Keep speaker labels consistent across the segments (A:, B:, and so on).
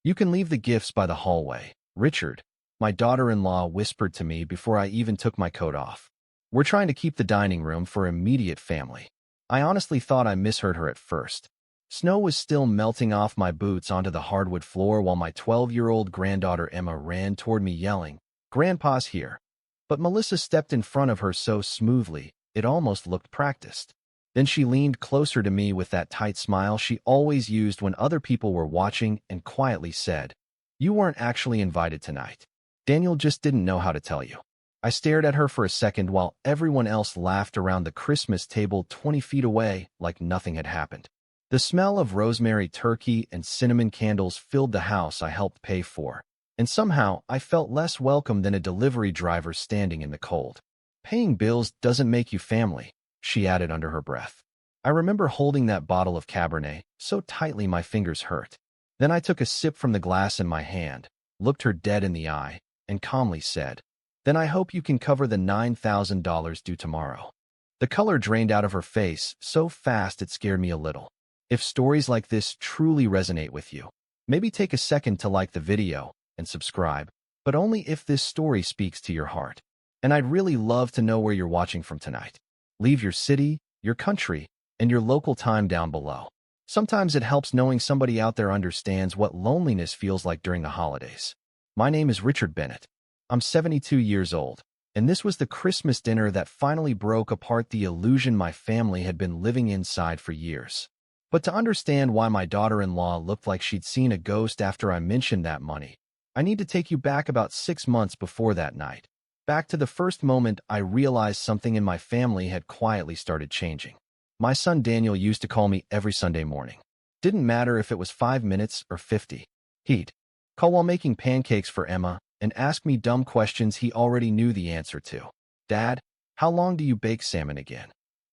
A: You can leave the gifts by the hallway. Richard, my daughter-in-law whispered to me before I even took my coat off. We're trying to keep the dining room for immediate family. I honestly thought I misheard her at first. Snow was still melting off my boots onto the hardwood floor while my 12-year-old granddaughter Emma ran toward me yelling, "Grandpa's here." But Melissa stepped in front of her so smoothly, it almost looked practiced. Then she leaned closer to me with that tight smile she always used when other people were watching and quietly said, "You weren't actually invited tonight. Daniel just didn't know how to tell you." I stared at her for a second while everyone else laughed around the Christmas table 20 feet away like nothing had happened. The smell of rosemary turkey and cinnamon candles filled the house I helped pay for, and somehow I felt less welcome than a delivery driver standing in the cold. "Paying bills doesn't make you family," she added under her breath. I remember holding that bottle of Cabernet so tightly my fingers hurt. Then I took a sip from the glass in my hand, looked her dead in the eye, and calmly said, "Then I hope you can cover the $9,000 due tomorrow." The color drained out of her face so fast it scared me a little. If stories like this truly resonate with you, maybe take a second to like the video and subscribe, but only if this story speaks to your heart. And I'd really love to know where you're watching from tonight. Leave your city, your country, and your local time down below. Sometimes it helps knowing somebody out there understands what loneliness feels like during the holidays. My name is Richard Bennett. I'm 72 years old, and this was the Christmas dinner that finally broke apart the illusion my family had been living inside for years. But to understand why my daughter-in-law looked like she'd seen a ghost after I mentioned that money, I need to take you back about 6 months before that night. Back to the first moment I realized something in my family had quietly started changing. My son Daniel used to call me every Sunday morning. Didn't matter if it was 5 minutes or 50. He'd call while making pancakes for Emma and ask me dumb questions he already knew the answer to. "Dad, how long do you bake salmon again?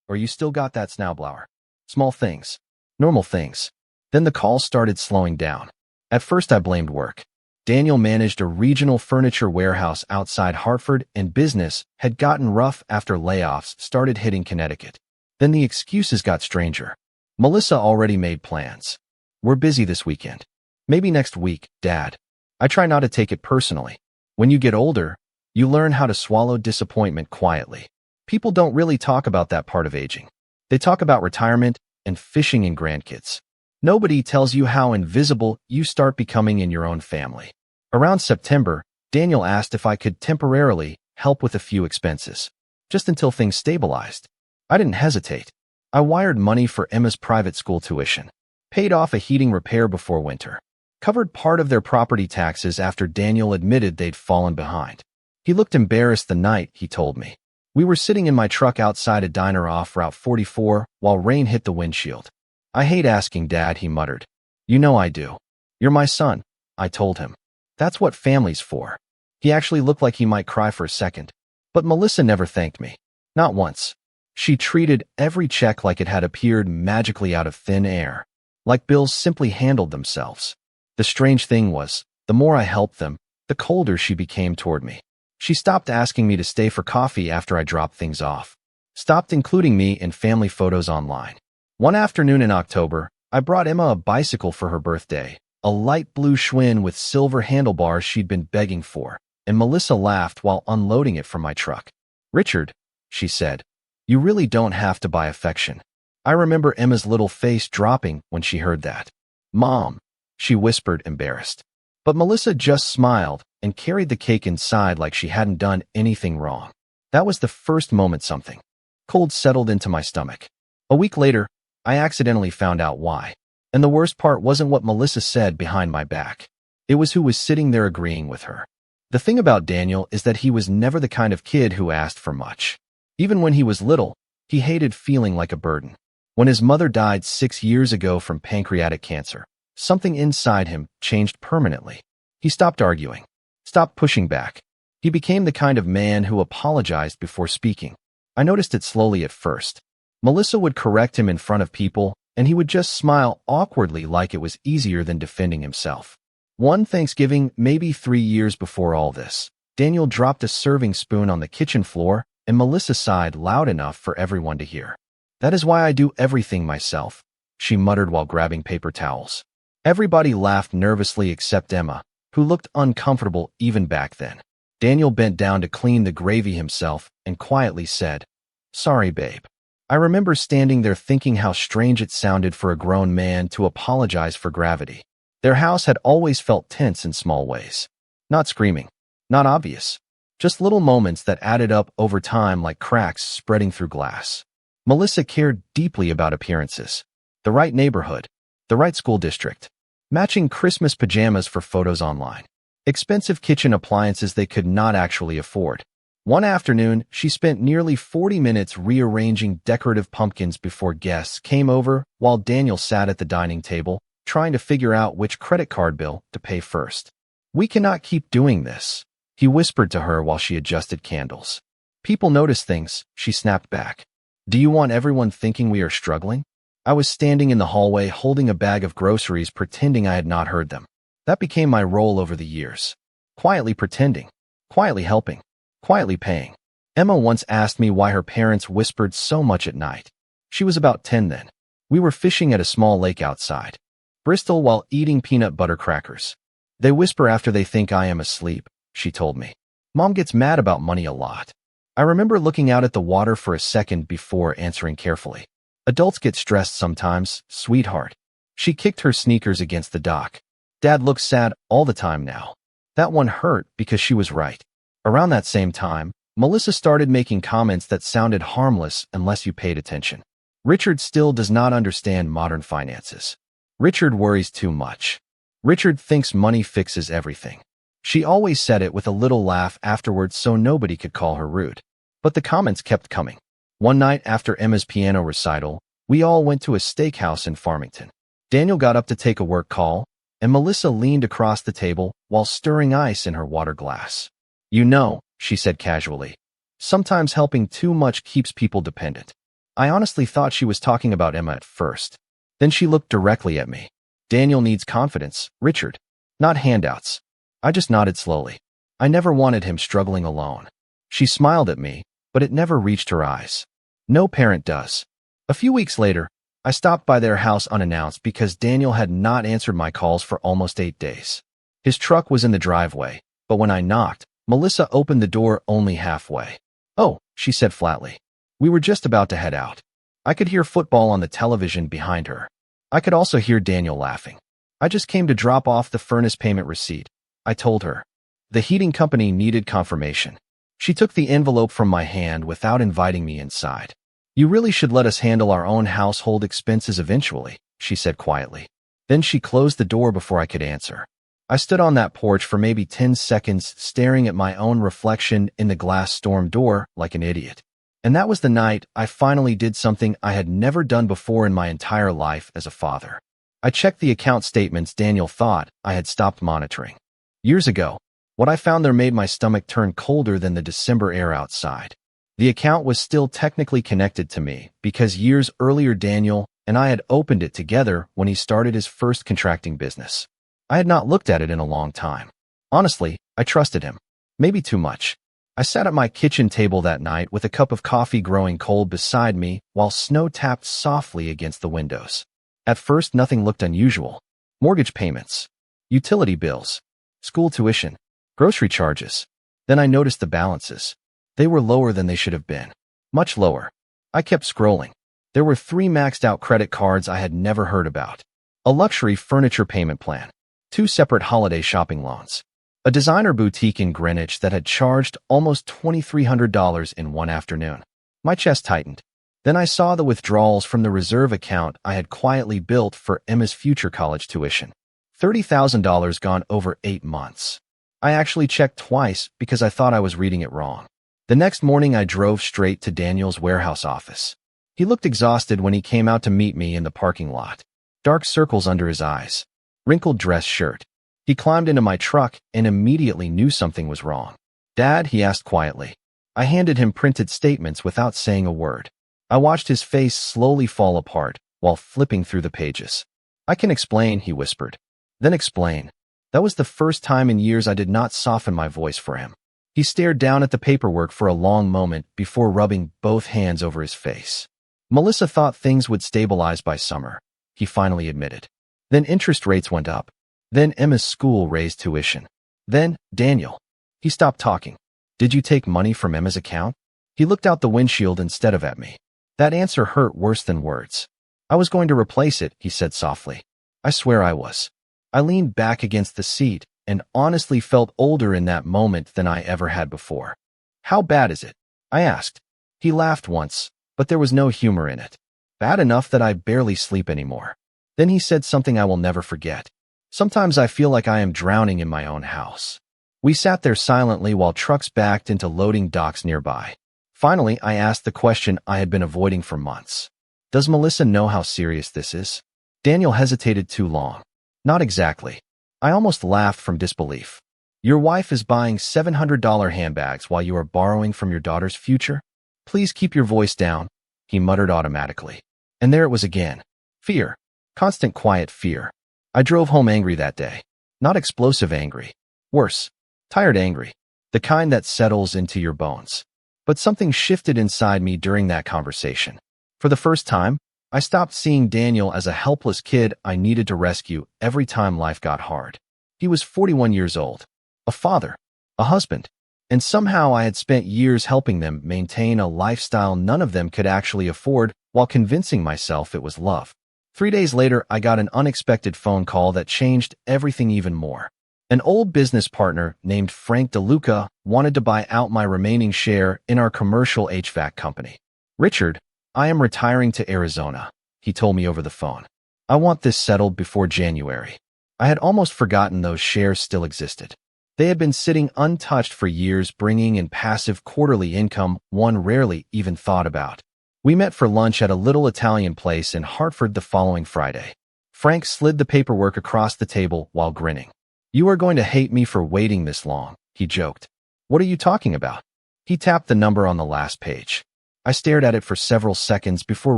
A: Or you still got that snowblower?" Small things. Normal things. Then the calls started slowing down. At first I blamed work. Daniel managed a regional furniture warehouse outside Hartford, and business had gotten rough after layoffs started hitting Connecticut. Then the excuses got stranger. Melissa already made plans. "We're busy this weekend. Maybe next week, Dad." I try not to take it personally. When you get older, you learn how to swallow disappointment quietly. People don't really talk about that part of aging. They talk about retirement and fishing and grandkids. Nobody tells you how invisible you start becoming in your own family. Around September, Daniel asked if I could temporarily help with a few expenses, just until things stabilized. I didn't hesitate. I wired money for Emma's private school tuition, paid off a heating repair before winter, covered part of their property taxes after Daniel admitted they'd fallen behind. He looked embarrassed the night he told me. We were sitting in my truck outside a diner off Route 44 while rain hit the windshield. "I hate asking, Dad," he muttered. "You know I do. You're my son," I told him. "That's what family's for." He actually looked like he might cry for a second. But Melissa never thanked me. Not once. She treated every check like it had appeared magically out of thin air, like bills simply handled themselves. The strange thing was, the more I helped them, the colder she became toward me. She stopped asking me to stay for coffee after I dropped things off, stopped including me in family photos online. One afternoon in October, I brought Emma a bicycle for her birthday, a light blue Schwinn with silver handlebars she'd been begging for, and Melissa laughed while unloading it from my truck. "Richard," she said, "you really don't have to buy affection." I remember Emma's little face dropping when she heard that. "Mom," she whispered, embarrassed. But Melissa just smiled and carried the cake inside like she hadn't done anything wrong. That was the first moment something cold settled into my stomach. A week later, I accidentally found out why. And the worst part wasn't what Melissa said behind my back. It was who was sitting there agreeing with her. The thing about Daniel is that he was never the kind of kid who asked for much. Even when he was little, he hated feeling like a burden. When his mother died 6 years ago from pancreatic cancer, something inside him changed permanently. He stopped arguing, stopped pushing back. He became the kind of man who apologized before speaking. I noticed it slowly at first. Melissa would correct him in front of people, and he would just smile awkwardly like it was easier than defending himself. One Thanksgiving, maybe 3 years before all this, Daniel dropped a serving spoon on the kitchen floor, and Melissa sighed loud enough for everyone to hear. "That is why I do everything myself," she muttered while grabbing paper towels. Everybody laughed nervously except Emma, who looked uncomfortable even back then. Daniel bent down to clean the gravy himself and quietly said, "Sorry, babe." I remember standing there thinking how strange it sounded for a grown man to apologize for gravity. Their house had always felt tense in small ways. Not screaming, not obvious, just little moments that added up over time like cracks spreading through glass. Melissa cared deeply about appearances. The right neighborhood, the right school district, matching Christmas pajamas for photos online, expensive kitchen appliances they could not actually afford. One afternoon, she spent nearly 40 minutes rearranging decorative pumpkins before guests came over while Daniel sat at the dining table, trying to figure out which credit card bill to pay first. "We cannot keep doing this," he whispered to her while she adjusted candles. "People notice things," she snapped back. "Do you want everyone thinking we are struggling?" I was standing in the hallway holding a bag of groceries, pretending I had not heard them. That became my role over the years. Quietly pretending, quietly helping, quietly paying. Emma once asked me why her parents whispered so much at night. She was about 10 then. We were fishing at a small lake outside Bristol while eating peanut butter crackers. "They whisper after they think I am asleep," she told me. "Mom gets mad about money a lot." I remember looking out at the water for a second before answering carefully. "Adults get stressed sometimes, sweetheart." She kicked her sneakers against the dock. "Dad looks sad all the time now." That one hurt because she was right. Around that same time, Melissa started making comments that sounded harmless unless you paid attention. "Richard still does not understand modern finances. Richard worries too much. Richard thinks money fixes everything." She always said it with a little laugh afterwards so nobody could call her rude. But the comments kept coming. One night after Emma's piano recital, we all went to a steakhouse in Farmington. Daniel got up to take a work call, and Melissa leaned across the table while stirring ice in her water glass. "You know," she said casually, "sometimes helping too much keeps people dependent." I honestly thought she was talking about Emma at first. Then she looked directly at me. "Daniel needs confidence, Richard, not handouts." I just nodded slowly. I never wanted him struggling alone. She smiled at me, but it never reached her eyes. No parent does. A few weeks later, I stopped by their house unannounced because Daniel had not answered my calls for almost 8 days. His truck was in the driveway, but when I knocked, Melissa opened the door only halfway. "Oh," she said flatly. We were just about to head out. I could hear football on the television behind her. I could also hear Daniel laughing. "I just came to drop off the furnace payment receipt," I told her. The heating company needed confirmation. She took the envelope from my hand without inviting me inside. "You really should let us handle our own household expenses eventually," she said quietly. Then she closed the door before I could answer. I stood on that porch for maybe 10 seconds, staring at my own reflection in the glass storm door like an idiot. And that was the night I finally did something I had never done before in my entire life as a father. I checked the account statements Daniel thought I had stopped monitoring. Years ago, what I found there made my stomach turn colder than the December air outside. The account was still technically connected to me because years earlier Daniel and I had opened it together when he started his first contracting business. I had not looked at it in a long time. Honestly, I trusted him. Maybe too much. I sat at my kitchen table that night with a cup of coffee growing cold beside me while snow tapped softly against the windows. At first, nothing looked unusual. Mortgage payments, utility bills, school tuition, grocery charges. Then I noticed the balances. They were lower than they should have been. Much lower. I kept scrolling. There were 3 maxed-out credit cards I had never heard about. A luxury furniture payment plan. 2 separate holiday shopping loans. A designer boutique in Greenwich that had charged almost $2,300 in one afternoon. My chest tightened. Then I saw the withdrawals from the reserve account I had quietly built for Emma's future college tuition. $30,000 gone over 8 months. I actually checked twice because I thought I was reading it wrong. The next morning I drove straight to Daniel's warehouse office. He looked exhausted when he came out to meet me in the parking lot. Dark circles under his eyes. Wrinkled dress shirt. He climbed into my truck and immediately knew something was wrong. "Dad?" he asked quietly. I handed him printed statements without saying a word. I watched his face slowly fall apart while flipping through the pages. "I can explain," he whispered. "Then explain." That was the first time in years I did not soften my voice for him. He stared down at the paperwork for a long moment before rubbing both hands over his face. "Melissa thought things would stabilize by summer," he finally admitted. Then interest rates went up. Then Emma's school raised tuition. Then, Daniel. He stopped talking. Did you take money from Emma's account? He looked out the windshield instead of at me. That answer hurt worse than words. I was going to replace it, he said softly. I swear I was. I leaned back against the seat and honestly felt older in that moment than I ever had before. How bad is it? I asked. He laughed once, but there was no humor in it. Bad enough that I barely sleep anymore. Then he said something I will never forget. Sometimes I feel like I am drowning in my own house. We sat there silently while trucks backed into loading docks nearby. Finally, I asked the question I had been avoiding for months. Does Melissa know how serious this is? Daniel hesitated too long. Not exactly. I almost laughed from disbelief. Your wife is buying $700 handbags while you are borrowing from your daughter's future? Please keep your voice down, he muttered automatically. And there it was again. Fear. Constant quiet fear. I drove home angry that day. Not explosive angry. Worse. Tired angry. The kind that settles into your bones. But something shifted inside me during that conversation. For the first time, I stopped seeing Daniel as a helpless kid I needed to rescue every time life got hard. He was 41 years old. A father. A husband. And somehow I had spent years helping them maintain a lifestyle none of them could actually afford while convincing myself it was love. 3 days later, I got an unexpected phone call that changed everything even more. An old business partner named Frank DeLuca wanted to buy out my remaining share in our commercial HVAC company. Richard, I am retiring to Arizona, he told me over the phone. I want this settled before January. I had almost forgotten those shares still existed. They had been sitting untouched for years, bringing in passive quarterly income one rarely even thought about. We met for lunch at a little Italian place in Hartford the following Friday. Frank slid the paperwork across the table while grinning. You are going to hate me for waiting this long, he joked. What are you talking about? He tapped the number on the last page. I stared at it for several seconds before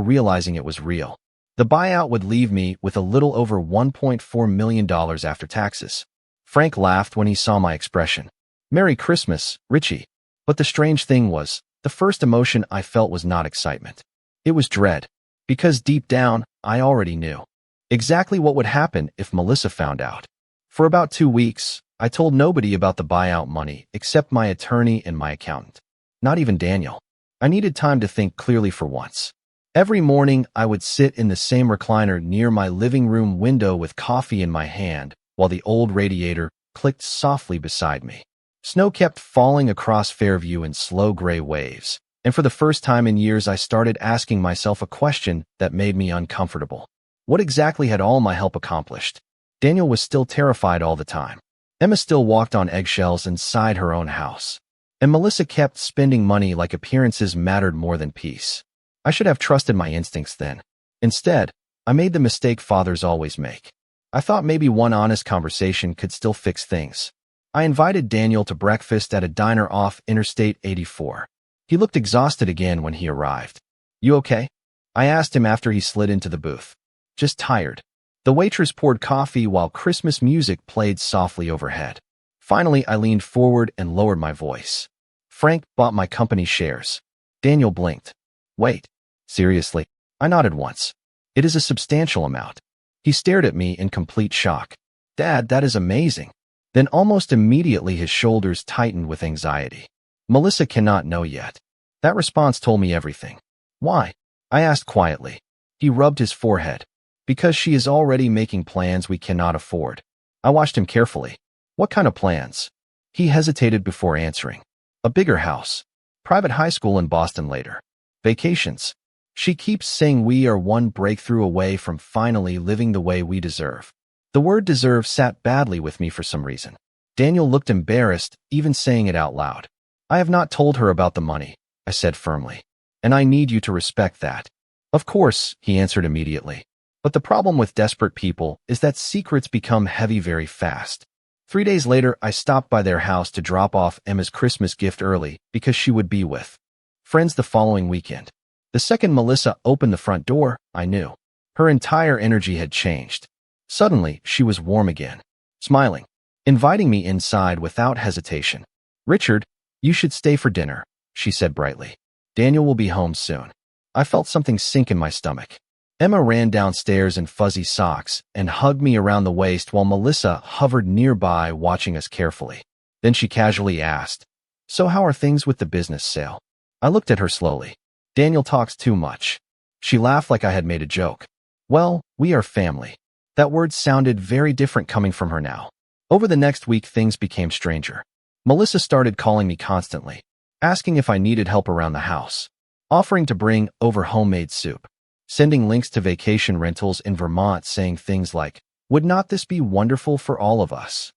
A: realizing it was real. The buyout would leave me with a little over $1.4 million after taxes. Frank laughed when he saw my expression. Merry Christmas, Richie. But the strange thing was, the first emotion I felt was not excitement. It was dread. Because deep down, I already knew exactly what would happen if Melissa found out. For about 2 weeks, I told nobody about the buyout money except my attorney and my accountant. Not even Daniel. I needed time to think clearly for once. Every morning, I would sit in the same recliner near my living room window with coffee in my hand, while the old radiator clicked softly beside me. Snow kept falling across Fairview in slow gray waves, and for the first time in years I started asking myself a question that made me uncomfortable. What exactly had all my help accomplished? Daniel was still terrified all the time. Emma still walked on eggshells inside her own house. And Melissa kept spending money like appearances mattered more than peace. I should have trusted my instincts then. Instead, I made the mistake fathers always make. I thought maybe one honest conversation could still fix things. I invited Daniel to breakfast at a diner off Interstate 84. He looked exhausted again when he arrived. You okay? I asked him after he slid into the booth. Just tired. The waitress poured coffee while Christmas music played softly overhead. Finally, I leaned forward and lowered my voice. Frank bought my company shares. Daniel blinked. Wait. Seriously? I nodded once. It is a substantial amount. He stared at me in complete shock. Dad, that is amazing. Then almost immediately his shoulders tightened with anxiety. Melissa cannot know yet. That response told me everything. Why? I asked quietly. He rubbed his forehead. Because she is already making plans we cannot afford. I watched him carefully. What kind of plans? He hesitated before answering. A bigger house. Private high school in Boston later. Vacations. She keeps saying we are one breakthrough away from finally living the way we deserve. The word deserve sat badly with me for some reason. Daniel looked embarrassed, even saying it out loud. I have not told her about the money, I said firmly. And I need you to respect that. Of course, he answered immediately. But the problem with desperate people is that secrets become heavy very fast. 3 days later, I stopped by their house to drop off Emma's Christmas gift early because she would be with friends the following weekend. The second Melissa opened the front door, I knew. Her entire energy had changed. Suddenly, she was warm again, smiling, inviting me inside without hesitation. Richard, you should stay for dinner, she said brightly. Daniel will be home soon. I felt something sink in my stomach. Emma ran downstairs in fuzzy socks and hugged me around the waist while Melissa hovered nearby watching us carefully. Then she casually asked, "So how are things with the business sale?" I looked at her slowly. "Daniel talks too much." She laughed like I had made a joke. "Well, we are family." That word sounded very different coming from her now. Over the next week, things became stranger. Melissa started calling me constantly, asking if I needed help around the house, offering to bring over homemade soup, sending links to vacation rentals in Vermont, saying things like, "Would not this be wonderful for all of us?"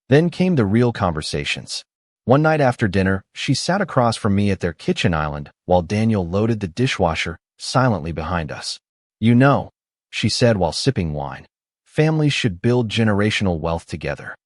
A: Then came the real conversations. One night after dinner, she sat across from me at their kitchen island while Daniel loaded the dishwasher silently behind us. "You know," she said while sipping wine, "families should build generational wealth together."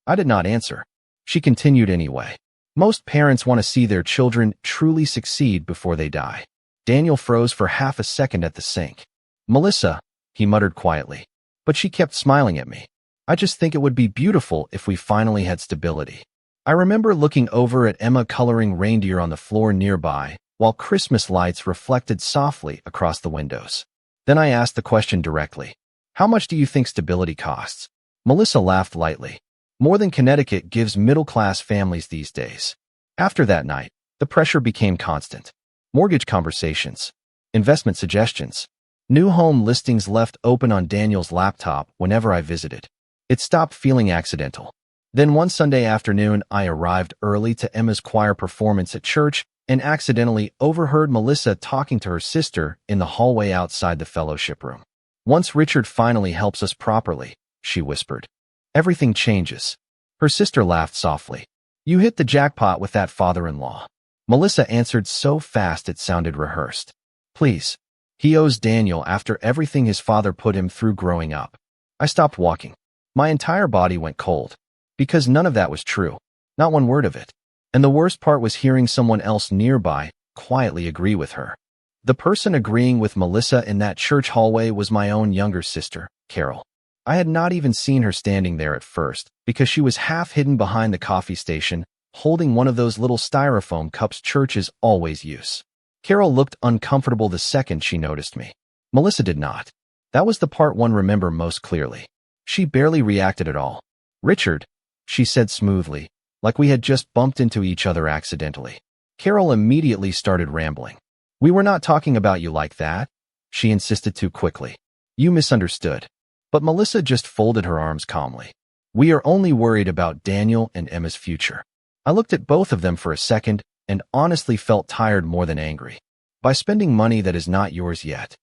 A: I did not answer. She continued anyway. "Most parents want to see their children truly succeed before they die." Daniel froze for half a second at the sink. "Melissa," he muttered quietly, but she kept smiling at me. "I just think it would be beautiful if we finally had stability." I remember looking over at Emma coloring reindeer on the floor nearby, while Christmas lights reflected softly across the windows. Then I asked the question directly. "How much do you think stability costs?" Melissa laughed lightly. "More than Connecticut gives middle-class families these days." After that night, the pressure became constant. Mortgage conversations, investment suggestions, new home listings left open on Daniel's laptop whenever I visited. It stopped feeling accidental. Then one Sunday afternoon, I arrived early to Emma's choir performance at church and accidentally overheard Melissa talking to her sister in the hallway outside the fellowship room. "Once Richard finally helps us properly," she whispered, "everything changes." Her sister laughed softly. "You hit the jackpot with that father-in-law." Melissa answered so fast it sounded rehearsed. "Please. He owes Daniel after everything his father put him through growing up." I stopped walking. My entire body went cold. Because none of that was true. Not one word of it. And the worst part was hearing someone else nearby quietly agree with her. The person agreeing with Melissa in that church hallway was my own younger sister, Carol. I had not even seen her standing there at first, because she was half hidden behind the coffee station, holding one of those little styrofoam cups churches always use. Carol looked uncomfortable the second she noticed me. Melissa did not. That was the part one remember most clearly. She barely reacted at all. "Richard," she said smoothly, like we had just bumped into each other accidentally. Carol immediately started rambling. "We were not talking about you like that," she insisted too quickly. "You misunderstood." But Melissa just folded her arms calmly. "We are only worried about Daniel and Emma's future." I looked at both of them for a second and honestly felt tired more than angry. "By spending money that is not yours yet?"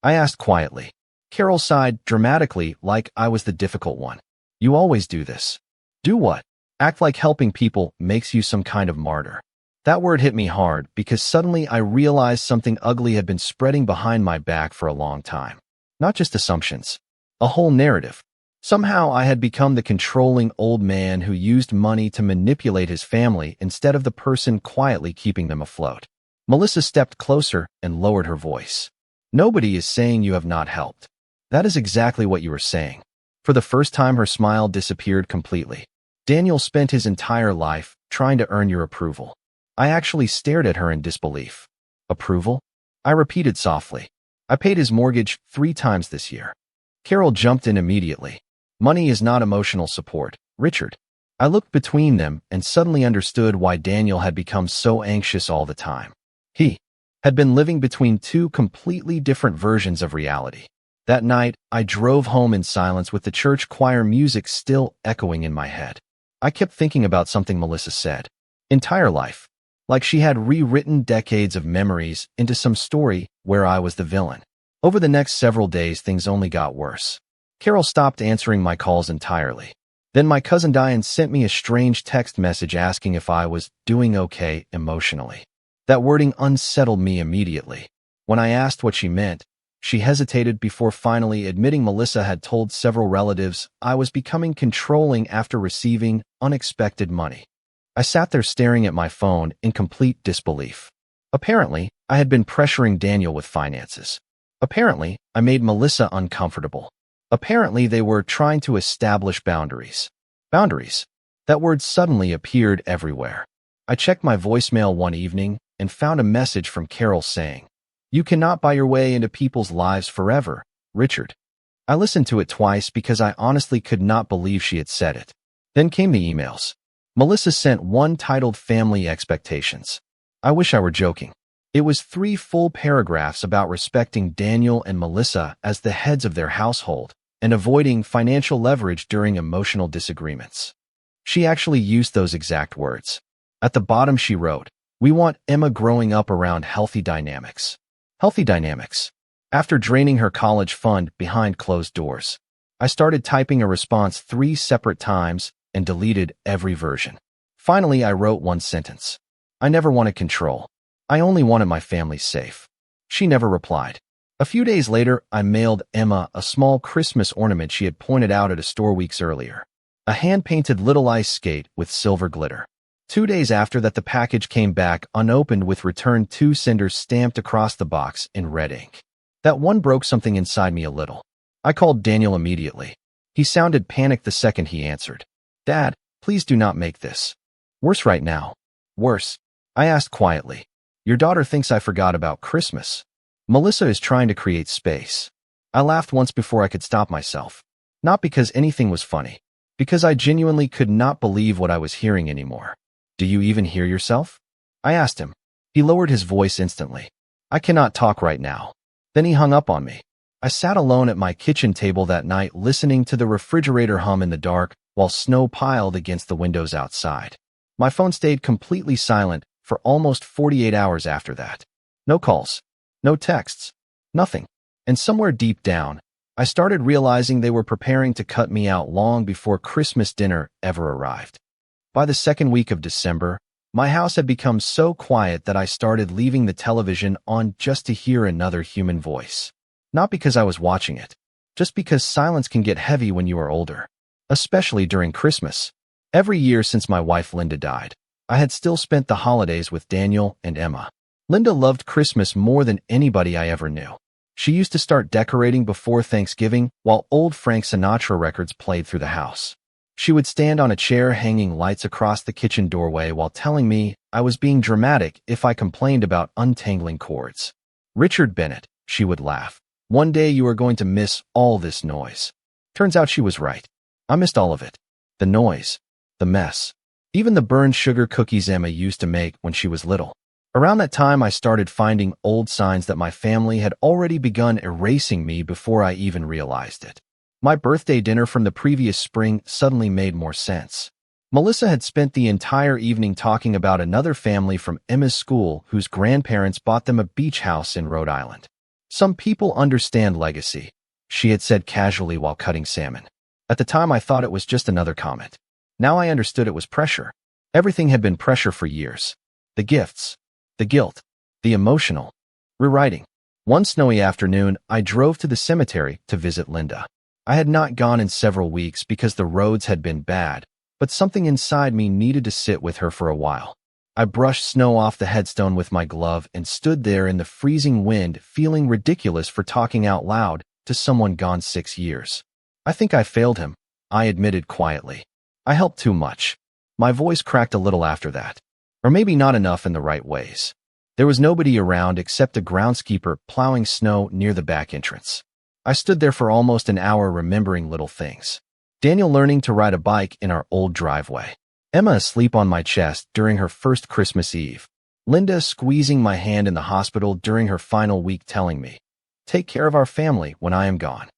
A: I asked quietly. Carol sighed dramatically like I was the difficult one. "You always do this." "Do what?" "Act like helping people makes you some kind of martyr." That word hit me hard because suddenly I realized something ugly had been spreading behind my back for a long time. Not just assumptions. A whole narrative. Somehow I had become the controlling old man who used money to manipulate his family instead of the person quietly keeping them afloat. Melissa stepped closer and lowered her voice. "Nobody is saying you have not helped. That is exactly what you were saying." For the first time, her smile disappeared completely. "Daniel spent his entire life trying to earn your approval." I actually stared at her in disbelief. "Approval?" I repeated softly. "I paid his mortgage 3 times this year." Carol jumped in immediately. "Money is not emotional support, Richard." I looked between them and suddenly understood why Daniel had become so anxious all the time. He had been living between 2 completely different versions of reality. That night, I drove home in silence with the church choir music still echoing in my head. I kept thinking about something Melissa said. Entire life. Like she had rewritten decades of memories into some story where I was the villain. Over the next several days, things only got worse. Carol stopped answering my calls entirely. Then my cousin Diane sent me a strange text message asking if I was doing okay emotionally. That wording unsettled me immediately. When I asked what she meant, she hesitated before finally admitting Melissa had told several relatives I was becoming controlling after receiving unexpected money. I sat there staring at my phone in complete disbelief. Apparently, I had been pressuring Daniel with finances. Apparently, I made Melissa uncomfortable. Apparently, they were trying to establish boundaries. Boundaries. That word suddenly appeared everywhere. I checked my voicemail one evening and found a message from Carol saying, "You cannot buy your way into people's lives forever, Richard. I listened to it twice because I honestly could not believe she had said it. Then came the emails. Melissa sent one titled Family Expectations. I wish I were joking. It was 3 full paragraphs about respecting Daniel and Melissa as the heads of their household and avoiding financial leverage during emotional disagreements. She actually used those exact words. At the bottom she wrote, "We want Emma growing up around healthy dynamics." Healthy dynamics. After draining her college fund behind closed doors, I started typing a response 3 separate times and deleted every version. Finally, I wrote one sentence. "I never wanted control. I only wanted my family safe." She never replied. A few days later, I mailed Emma a small Christmas ornament she had pointed out at a store weeks earlier. A hand-painted little ice skate with silver glitter. 2 days after that, the package came back unopened with "Return to Sender" stamped across the box in red ink. That one broke something inside me a little. I called Daniel immediately. He sounded panicked the second he answered. "Dad, please do not make this worse right now." "Worse?" I asked quietly. "Your daughter thinks I forgot about Christmas. Melissa is trying to create space." I laughed once before I could stop myself. Not because anything was funny, because I genuinely could not believe what I was hearing anymore. "Do you even hear yourself?" I asked him. He lowered his voice instantly. "I cannot talk right now." Then he hung up on me. I sat alone at my kitchen table that night listening to the refrigerator hum in the dark while snow piled against the windows outside. My phone stayed completely silent for almost 48 hours after that. No calls, no texts, nothing. And somewhere deep down, I started realizing they were preparing to cut me out long before Christmas dinner ever arrived. By the second week of December, my house had become so quiet that I started leaving the television on just to hear another human voice. Not because I was watching it, just because silence can get heavy when you are older, especially during Christmas. Every year since my wife Linda died, I had still spent the holidays with Daniel and Emma. Linda loved Christmas more than anybody I ever knew. She used to start decorating before Thanksgiving while old Frank Sinatra records played through the house. She would stand on a chair hanging lights across the kitchen doorway while telling me I was being dramatic if I complained about untangling cords. "Richard Bennett," she would laugh, "one day you are going to miss all this noise." Turns out she was right. I missed all of it. The noise, the mess, even the burned sugar cookies Emma used to make when she was little. Around that time, I started finding old signs that my family had already begun erasing me before I even realized it. My birthday dinner from the previous spring suddenly made more sense. Melissa had spent the entire evening talking about another family from Emma's school whose grandparents bought them a beach house in Rhode Island. "Some people understand legacy," she had said casually while cutting salmon. At the time, I thought it was just another comment. Now I understood it was pressure. Everything had been pressure for years. The gifts, the guilt, the emotional rewriting. One snowy afternoon, I drove to the cemetery to visit Linda. I had not gone in several weeks because the roads had been bad, but something inside me needed to sit with her for a while. I brushed snow off the headstone with my glove and stood there in the freezing wind, feeling ridiculous for talking out loud to someone gone 6 years. "I think I failed him," I admitted quietly. "I helped too much." My voice cracked a little after that. Or maybe not enough in the right ways. There was nobody around except a groundskeeper plowing snow near the back entrance. I stood there for almost an hour remembering little things. Daniel learning to ride a bike in our old driveway. Emma asleep on my chest during her first Christmas Eve. Linda squeezing my hand in the hospital during her final week telling me, "Take care of our family when I am gone."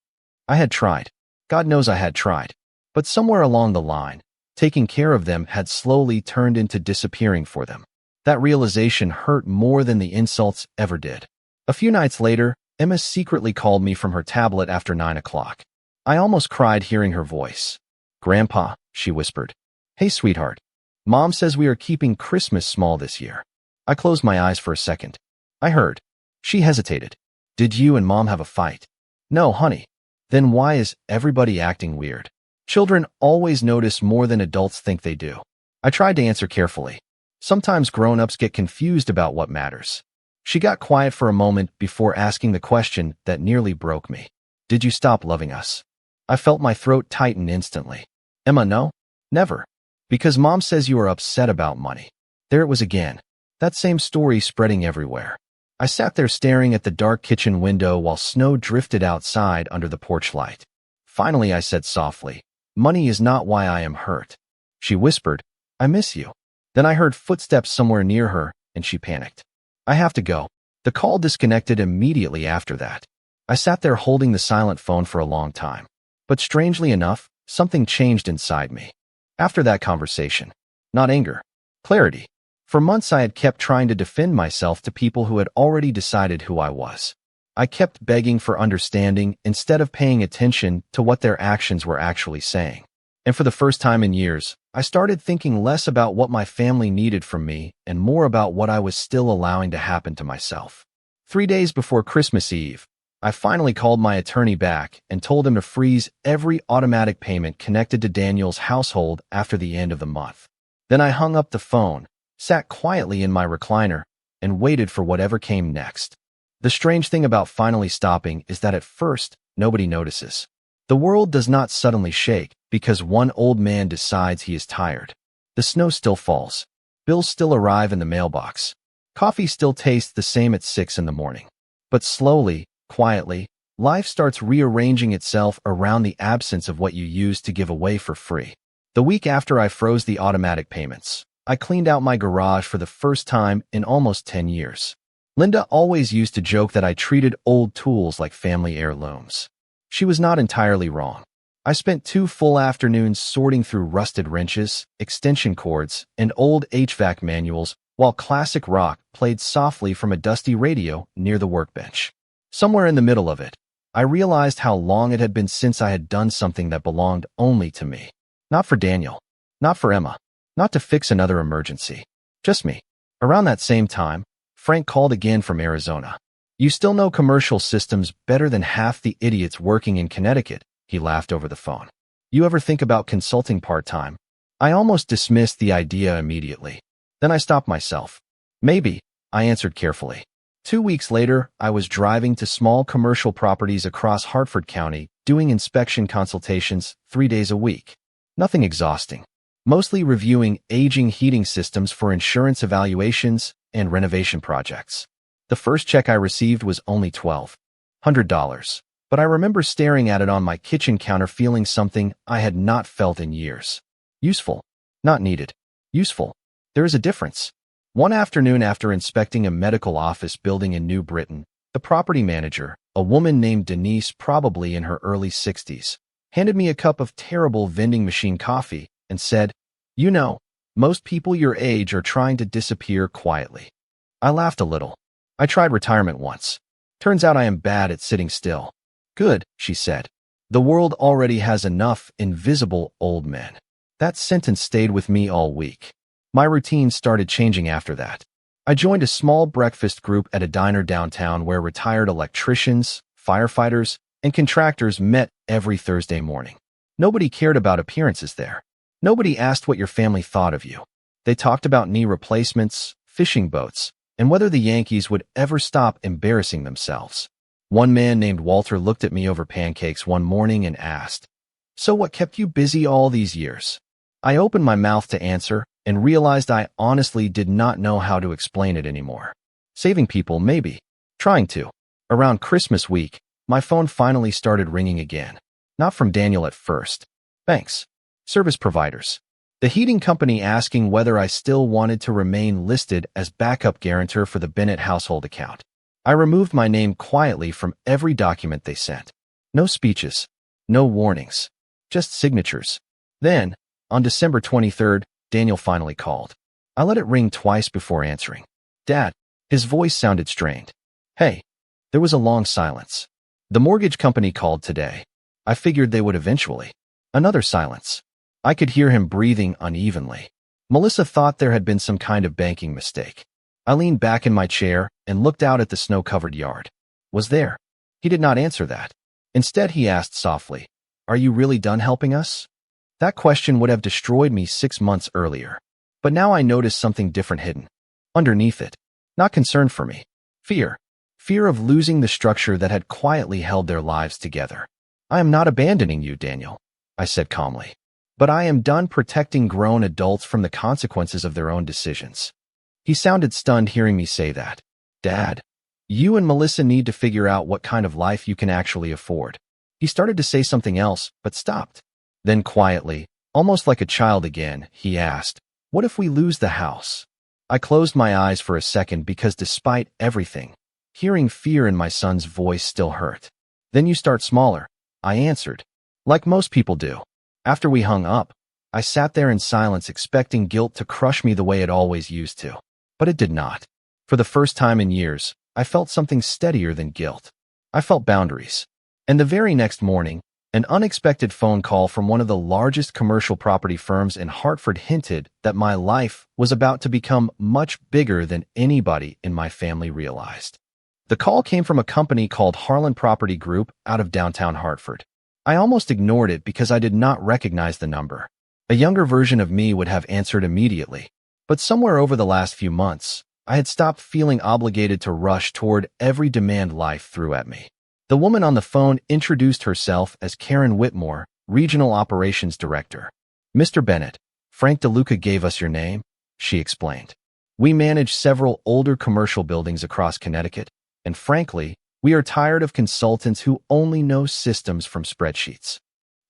A: I had tried. God knows I had tried. But somewhere along the line, taking care of them had slowly turned into disappearing for them. That realization hurt more than the insults ever did. A few nights later, Emma secretly called me from her tablet after 9 o'clock. I almost cried hearing her voice. "Grandpa," she whispered. "Hey, sweetheart. Mom says we are keeping Christmas small this year." I closed my eyes for a second. I heard. She hesitated. "Did you and Mom have a fight?" "No, honey." "Then why is everybody acting weird?" Children always notice more than adults think they do. I tried to answer carefully. Sometimes grown-ups get confused about what matters. She got quiet for a moment before asking the question that nearly broke me. "Did you stop loving us?" I felt my throat tighten instantly. "Emma, no. Never. Because Mom says you are upset about money." There it was again. That same story spreading everywhere. I sat there staring at the dark kitchen window while snow drifted outside under the porch light. Finally, I said softly, "Money is not why I am hurt." She whispered, "I miss you." Then I heard footsteps somewhere near her, and she panicked. "I have to go." The call disconnected immediately after that. I sat there holding the silent phone for a long time. But strangely enough, something changed inside me. After that conversation, not anger, clarity. For months I had kept trying to defend myself to people who had already decided who I was. I kept begging for understanding instead of paying attention to what their actions were actually saying. And for the first time in years, I started thinking less about what my family needed from me and more about what I was still allowing to happen to myself. 3 days before Christmas Eve, I finally called my attorney back and told him to freeze every automatic payment connected to Daniel's household after the end of the month. Then I hung up the phone, sat quietly in my recliner, and waited for whatever came next. The strange thing about finally stopping is that at first, nobody notices. The world does not suddenly shake because one old man decides he is tired. The snow still falls. Bills still arrive in the mailbox. Coffee still tastes the same at 6 in the morning. But slowly, quietly, life starts rearranging itself around the absence of what you used to give away for free. The week after I froze the automatic payments, I cleaned out my garage for the first time in almost 10 years. Linda always used to joke that I treated old tools like family heirlooms. She was not entirely wrong. I spent 2 full afternoons sorting through rusted wrenches, extension cords, and old HVAC manuals while classic rock played softly from a dusty radio near the workbench. Somewhere in the middle of it, I realized how long it had been since I had done something that belonged only to me. Not for Daniel, not for Emma, not to fix another emergency. Just me. Around that same time, Frank called again from Arizona. "You still know commercial systems better than half the idiots working in Connecticut," he laughed over the phone. "You ever think about consulting part-time?" I almost dismissed the idea immediately. Then I stopped myself. "Maybe," I answered carefully. 2 weeks later, I was driving to small commercial properties across Hartford County, doing inspection consultations 3 days a week. Nothing exhausting. Mostly reviewing aging heating systems for insurance evaluations and renovation projects. The first check I received was only $1,200, but I remember staring at it on my kitchen counter feeling something I had not felt in years. Useful. Not needed. Useful. There is a difference. One afternoon after inspecting a medical office building in New Britain, the property manager, a woman named Denise, probably in her early 60s, handed me a cup of terrible vending machine coffee and said, "You know, most people your age are trying to disappear quietly." I laughed a little. I tried retirement once. Turns out I am bad at sitting still. "Good," she said. "The world already has enough invisible old men." That sentence stayed with me all week. My routine started changing after that. I joined a small breakfast group at a diner downtown where retired electricians, firefighters, and contractors met every Thursday morning. Nobody cared about appearances there. Nobody asked what your family thought of you. They talked about knee replacements, fishing boats, and whether the Yankees would ever stop embarrassing themselves. One man named Walter looked at me over pancakes one morning and asked, "So what kept you busy all these years?" I opened my mouth to answer and realized I honestly did not know how to explain it anymore. Saving people, maybe. Trying to. Around Christmas week, my phone finally started ringing again. Not from Daniel at first. Banks. Service providers. The heating company asking whether I still wanted to remain listed as backup guarantor for the Bennett household account. I removed my name quietly from every document they sent. No speeches. No warnings. Just signatures. Then, on December 23rd, Daniel finally called. I let it ring twice before answering. "Dad." His voice sounded strained. "Hey." There was a long silence. "The mortgage company called today. I figured they would eventually." Another silence. I could hear him breathing unevenly. Melissa thought there had been some kind of banking mistake. I leaned back in my chair and looked out at the snow-covered yard. Was there? He did not answer that. Instead, he asked softly, "Are you really done helping us?" That question would have destroyed me 6 months earlier. But now I noticed something different hidden. Underneath it. Not concern for me. Fear. Fear of losing the structure that had quietly held their lives together. "I am not abandoning you, Daniel," I said calmly. "But I am done protecting grown adults from the consequences of their own decisions." He sounded stunned hearing me say that. "Dad." You and Melissa need to figure out what kind of life you can actually afford. He started to say something else, but stopped. Then quietly, almost like a child again, he asked, "What if we lose the house?" I closed my eyes for a second because despite everything, hearing fear in my son's voice still hurt. "Then you start smaller," I answered, like most people do. After we hung up, I sat there in silence expecting guilt to crush me the way it always used to. But it did not. For the first time in years, I felt something steadier than guilt. I felt boundaries. And the very next morning, an unexpected phone call from one of the largest commercial property firms in Hartford hinted that my life was about to become much bigger than anybody in my family realized. The call came from a company called Harlan Property Group out of downtown Hartford. I almost ignored it because I did not recognize the number. A younger version of me would have answered immediately. But somewhere over the last few months, I had stopped feeling obligated to rush toward every demand life threw at me. The woman on the phone introduced herself as Karen Whitmore, Regional Operations Director. "Mr. Bennett, Frank DeLuca gave us your name," she explained. "We manage several older commercial buildings across Connecticut, and frankly, we are tired of consultants who only know systems from spreadsheets."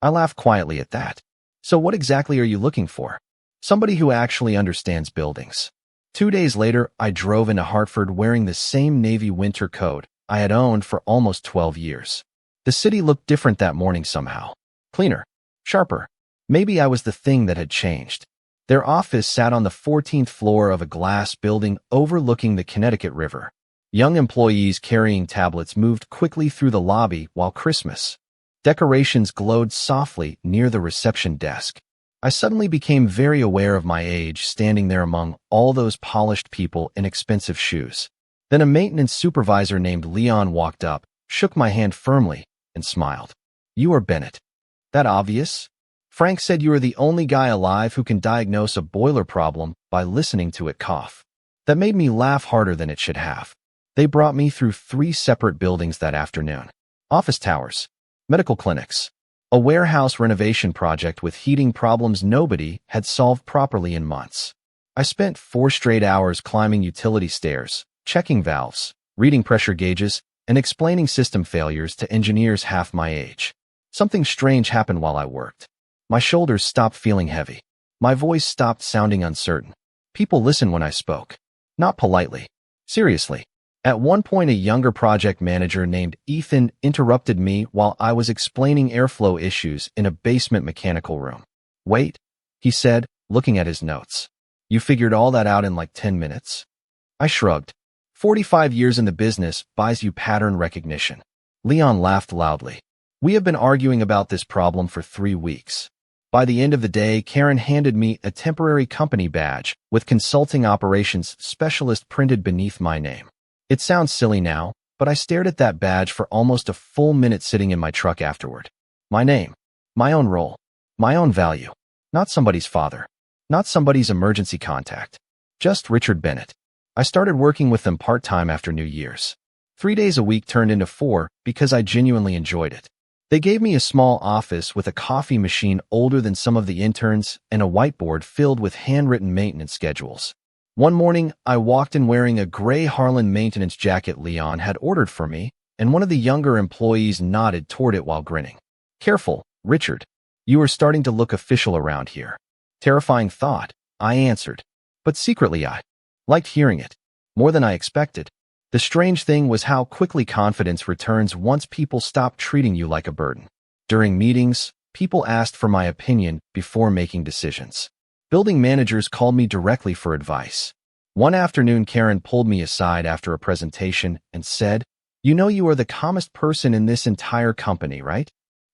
A: I laughed quietly at that. "So what exactly are you looking for?" "Somebody who actually understands buildings." 2 days later, I drove into Hartford wearing the same navy winter coat I had owned for almost 12 years. The city looked different that morning somehow. Cleaner, sharper. Maybe I was the thing that had changed. Their office sat on the 14th floor of a glass building overlooking the Connecticut River. Young employees carrying tablets moved quickly through the lobby while Christmas decorations glowed softly near the reception desk. I suddenly became very aware of my age standing there among all those polished people in expensive shoes. Then a maintenance supervisor named Leon walked up, shook my hand firmly, and smiled. "You are Bennett." "That obvious?" "Frank said you are the only guy alive who can diagnose a boiler problem by listening to it cough." That made me laugh harder than it should have. They brought me through 3 separate buildings that afternoon. Office towers, medical clinics, a warehouse renovation project with heating problems nobody had solved properly in months. I spent 4 straight hours climbing utility stairs, checking valves, reading pressure gauges, and explaining system failures to engineers half my age. Something strange happened while I worked. My shoulders stopped feeling heavy. My voice stopped sounding uncertain. People listened when I spoke. Not politely. Seriously. At one point, a younger project manager named Ethan interrupted me while I was explaining airflow issues in a basement mechanical room. "Wait," he said, looking at his notes. "You figured all that out in like 10 minutes?" I shrugged. 45 years in the business buys you pattern recognition. Leon laughed loudly. "We have been arguing about this problem for 3 weeks. By the end of the day, Karen handed me a temporary company badge with consulting operations specialist printed beneath my name. It sounds silly now, but I stared at that badge for almost a full minute sitting in my truck afterward. My name, my own role, my own value. Not somebody's father, not somebody's emergency contact. Just Richard Bennett. I started working with them part-time after New Year's. 3 days a week turned into 4 because I genuinely enjoyed it. They gave me a small office with a coffee machine older than some of the interns and a whiteboard filled with handwritten maintenance schedules. One morning, I walked in wearing a gray Harlan maintenance jacket Leon had ordered for me, and one of the younger employees nodded toward it while grinning. "Careful, Richard. You are starting to look official around here." Terrifying thought, I answered. But secretly I liked hearing it, more than I expected. The strange thing was how quickly confidence returns once people stop treating you like a burden. During meetings, people asked for my opinion before making decisions. Building managers called me directly for advice. One afternoon, Karen pulled me aside after a presentation and said, "You know you are the calmest person in this entire company, right?"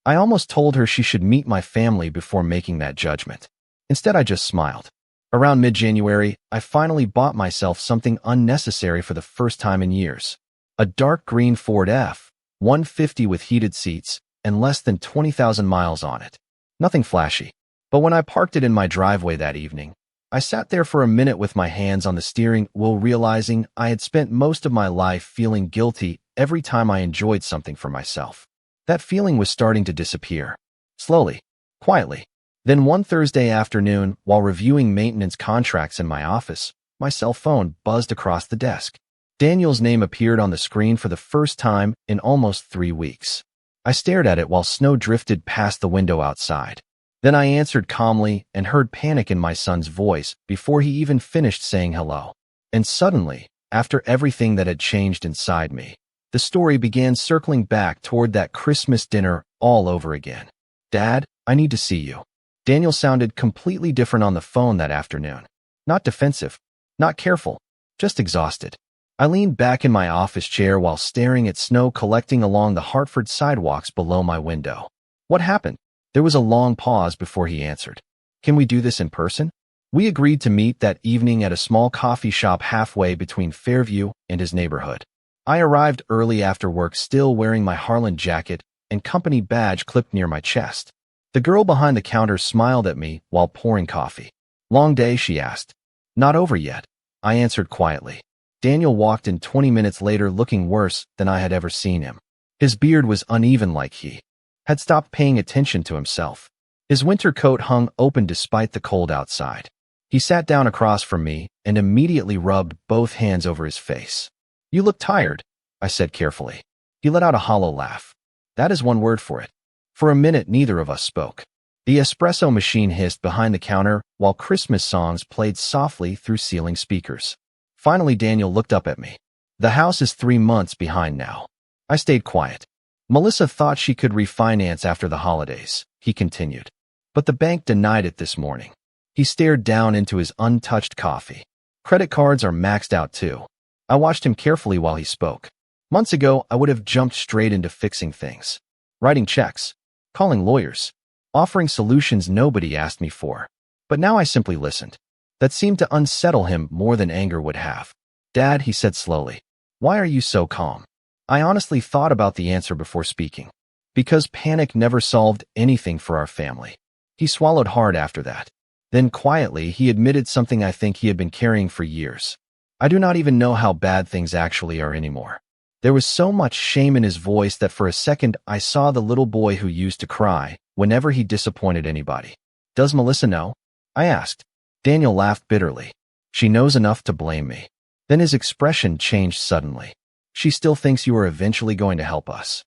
A: I almost told her she should meet my family before making that judgment. Instead, I just smiled. Around mid-January, I finally bought myself something unnecessary for the first time in years. A dark green Ford F-150 with heated seats and less than 20,000 miles on it. Nothing flashy. But when I parked it in my driveway that evening, I sat there for a minute with my hands on the steering wheel, realizing I had spent most of my life feeling guilty every time I enjoyed something for myself. That feeling was starting to disappear. Slowly, quietly. Then one Thursday afternoon, while reviewing maintenance contracts in my office, my cell phone buzzed across the desk. Daniel's name appeared on the screen for the first time in almost 3 weeks. I stared at it while snow drifted past the window outside. Then I answered calmly and heard panic in my son's voice before he even finished saying hello. And suddenly, after everything that had changed inside me, the story began circling back toward that Christmas dinner all over again. "Dad, I need to see you." Daniel sounded completely different on the phone that afternoon. Not defensive, not careful, just exhausted. I leaned back in my office chair while staring at snow collecting along the Hartford sidewalks below my window. "What happened?" There was a long pause before he answered. "Can we do this in person?" We agreed to meet that evening at a small coffee shop halfway between Fairview and his neighborhood. I arrived early after work, still wearing my Harlan jacket and company badge clipped near my chest. The girl behind the counter smiled at me while pouring coffee. "Long day?" she asked. "Not over yet," I answered quietly. Daniel walked in 20 minutes later looking worse than I had ever seen him. His beard was uneven, like he had stopped paying attention to himself. His winter coat hung open despite the cold outside. He sat down across from me and immediately rubbed both hands over his face. "You look tired," I said carefully. He let out a hollow laugh. "That is one word for it." For a minute, neither of us spoke. The espresso machine hissed behind the counter while Christmas songs played softly through ceiling speakers. Finally, Daniel looked up at me. "The house is 3 months behind now." I stayed quiet. "Melissa thought she could refinance after the holidays," he continued. "But the bank denied it this morning." He stared down into his untouched coffee. "Credit cards are maxed out too." I watched him carefully while he spoke. Months ago, I would have jumped straight into fixing things. Writing checks, calling lawyers, offering solutions nobody asked me for. But now I simply listened. That seemed to unsettle him more than anger would have. "Dad," he said slowly, "why are you so calm?" I honestly thought about the answer before speaking. Because panic never solved anything for our family. He swallowed hard after that. Then quietly, he admitted something I think he had been carrying for years. "I do not even know how bad things actually are anymore." There was so much shame in his voice that for a second I saw the little boy who used to cry whenever he disappointed anybody. "Does Melissa know?" I asked. Daniel laughed bitterly. "She knows enough to blame me." Then his expression changed suddenly. "She still thinks you are eventually going to help us."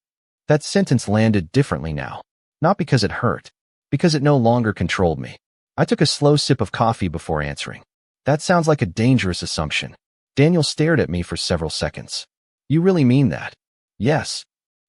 A: That sentence landed differently now. Not because it hurt, because it no longer controlled me. I took a slow sip of coffee before answering. "That sounds like a dangerous assumption." Daniel stared at me for several seconds. "You really mean that?" "Yes."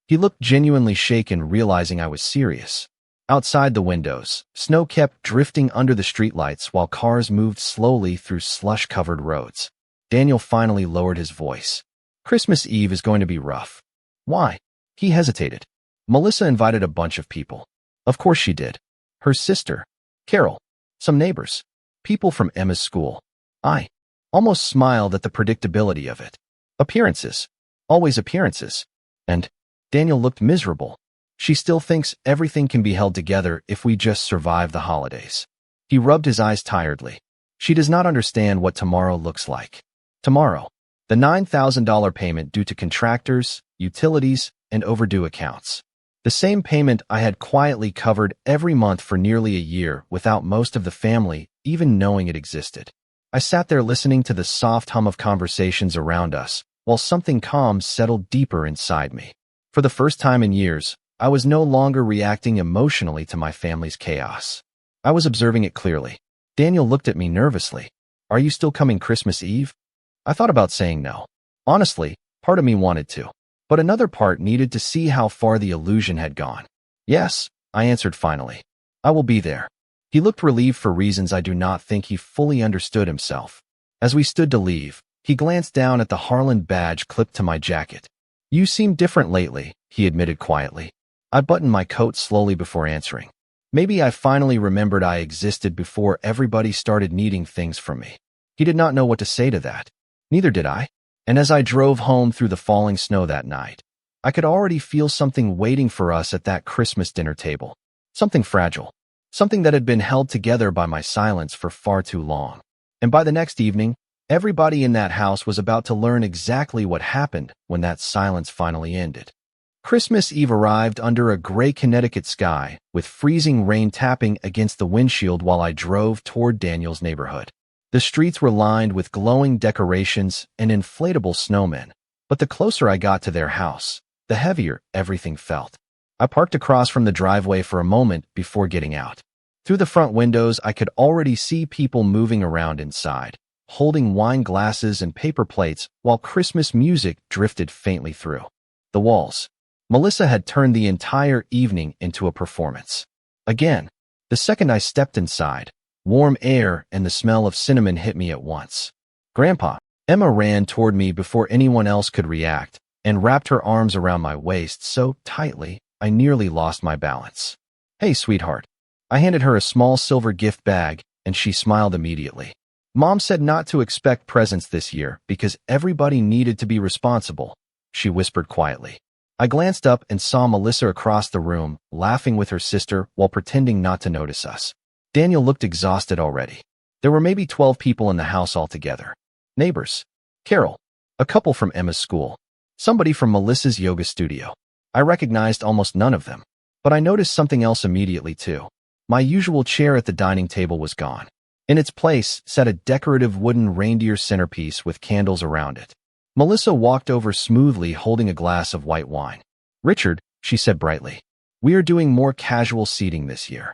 A: He looked genuinely shaken, realizing I was serious. Outside the windows, snow kept drifting under the streetlights while cars moved slowly through slush-covered roads. Daniel finally lowered his voice. "Christmas Eve is going to be rough." "Why?" He hesitated. "Melissa invited a bunch of people." "Of course she did. Her sister, Carol, some neighbors, people from Emma's school." I almost smiled at the predictability of it. "Appearances. Always appearances." And Daniel looked miserable. "She still thinks everything can be held together if we just survive the holidays." He rubbed his eyes tiredly. "She does not understand what tomorrow looks like." Tomorrow. The $9,000 payment due to contractors, utilities, and overdue accounts. The same payment I had quietly covered every month for nearly a year without most of the family even knowing it existed. I sat there listening to the soft hum of conversations around us while something calm settled deeper inside me. For the first time in years, I was no longer reacting emotionally to my family's chaos. I was observing it clearly. Daniel looked at me nervously. "Are you still coming Christmas Eve?" I thought about saying no. Honestly, part of me wanted to. But another part needed to see how far the illusion had gone. "Yes," I answered finally. "I will be there." He looked relieved for reasons I do not think he fully understood himself. As we stood to leave, he glanced down at the Harlan badge clipped to my jacket. "You seem different lately," he admitted quietly. I buttoned my coat slowly before answering. Maybe I finally remembered I existed before everybody started needing things from me. He did not know what to say to that. Neither did I. And as I drove home through the falling snow that night, I could already feel something waiting for us at that Christmas dinner table. Something fragile. Something that had been held together by my silence for far too long. And by the next evening, everybody in that house was about to learn exactly what happened when that silence finally ended. Christmas Eve arrived under a gray Connecticut sky, with freezing rain tapping against the windshield while I drove toward Daniel's neighborhood. The streets were lined with glowing decorations and inflatable snowmen, but the closer I got to their house, the heavier everything felt. I parked across from the driveway for a moment before getting out. Through the front windows, I could already see people moving around inside, holding wine glasses and paper plates while Christmas music drifted faintly through the walls. Melissa had turned the entire evening into a performance. Again, the second I stepped inside, warm air and the smell of cinnamon hit me at once. "Grandpa," Emma ran toward me before anyone else could react and wrapped her arms around my waist so tightly I nearly lost my balance. "Hey, sweetheart." I handed her a small silver gift bag and she smiled immediately. "Mom said not to expect presents this year because everybody needed to be responsible," she whispered quietly. I glanced up and saw Melissa across the room, laughing with her sister while pretending not to notice us. Daniel looked exhausted already. There were maybe 12 people in the house altogether. Neighbors, Carol, a couple from Emma's school, somebody from Melissa's yoga studio. I recognized almost none of them, but I noticed something else immediately too. My usual chair at the dining table was gone. In its place sat a decorative wooden reindeer centerpiece with candles around it. Melissa walked over smoothly holding a glass of white wine. "Richard," she said brightly, "we are doing more casual seating this year."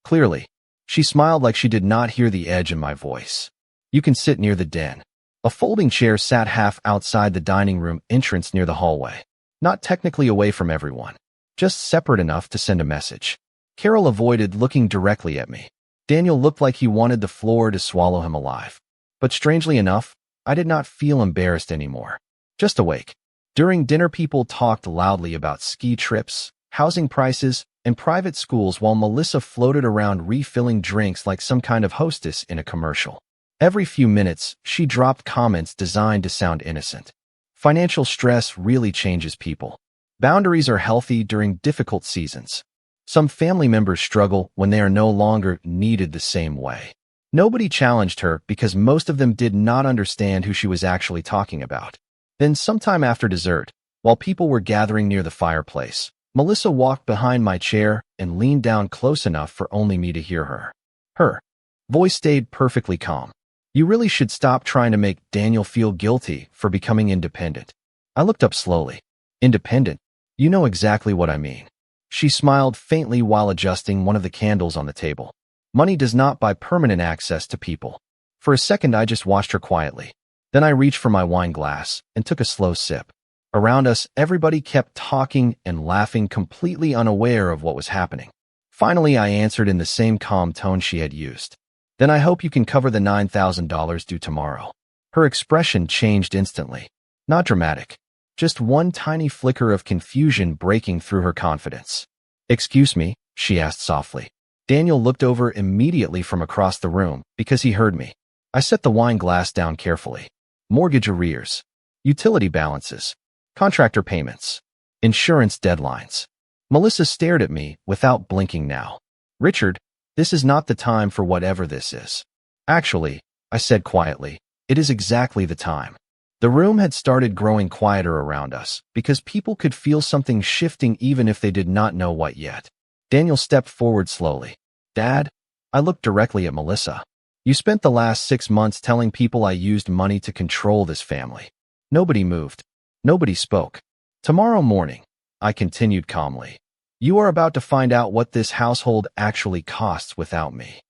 A: Clearly, she smiled like she did not hear the edge in my voice. "You can sit near the den." A folding chair sat half outside the dining room entrance near the hallway. Not technically away from everyone, just separate enough to send a message. Carol avoided looking directly at me. Daniel looked like he wanted the floor to swallow him alive. But strangely enough, I did not feel embarrassed anymore. Just awake. During dinner, people talked loudly about ski trips, housing prices, and private schools while Melissa floated around refilling drinks like some kind of hostess in a commercial. Every few minutes, she dropped comments designed to sound innocent. Financial stress really changes people. Boundaries are healthy during difficult seasons. Some family members struggle when they are no longer needed the same way. Nobody challenged her because most of them did not understand who she was actually talking about. Then sometime after dessert, while people were gathering near the fireplace, Melissa walked behind my chair and leaned down close enough for only me to hear her. Her voice stayed perfectly calm. "You really should stop trying to make Daniel feel guilty for becoming independent." I looked up slowly. "Independent? You know exactly what I mean." She smiled faintly while adjusting one of the candles on the table. "Money does not buy permanent access to people." For a second, I just watched her quietly. Then I reached for my wine glass and took a slow sip. Around us, everybody kept talking and laughing, completely unaware of what was happening. Finally, I answered in the same calm tone she had used. "Then I hope you can cover the $9,000 due tomorrow." Her expression changed instantly. Not dramatic. Just one tiny flicker of confusion breaking through her confidence. "Excuse me?" she asked softly. Daniel looked over immediately from across the room because he heard me. I set the wine glass down carefully. "Mortgage arrears, utility balances, contractor payments, insurance deadlines." Melissa stared at me without blinking now. "Richard, this is not the time for whatever this is." "Actually," I said quietly, "it is exactly the time." The room had started growing quieter around us because people could feel something shifting even if they did not know what yet. Daniel stepped forward slowly. "Dad?" I looked directly at Melissa. "You spent the last 6 months telling people I used money to control this family." Nobody moved. Nobody spoke. "Tomorrow morning," I continued calmly, "you are about to find out what this household actually costs without me."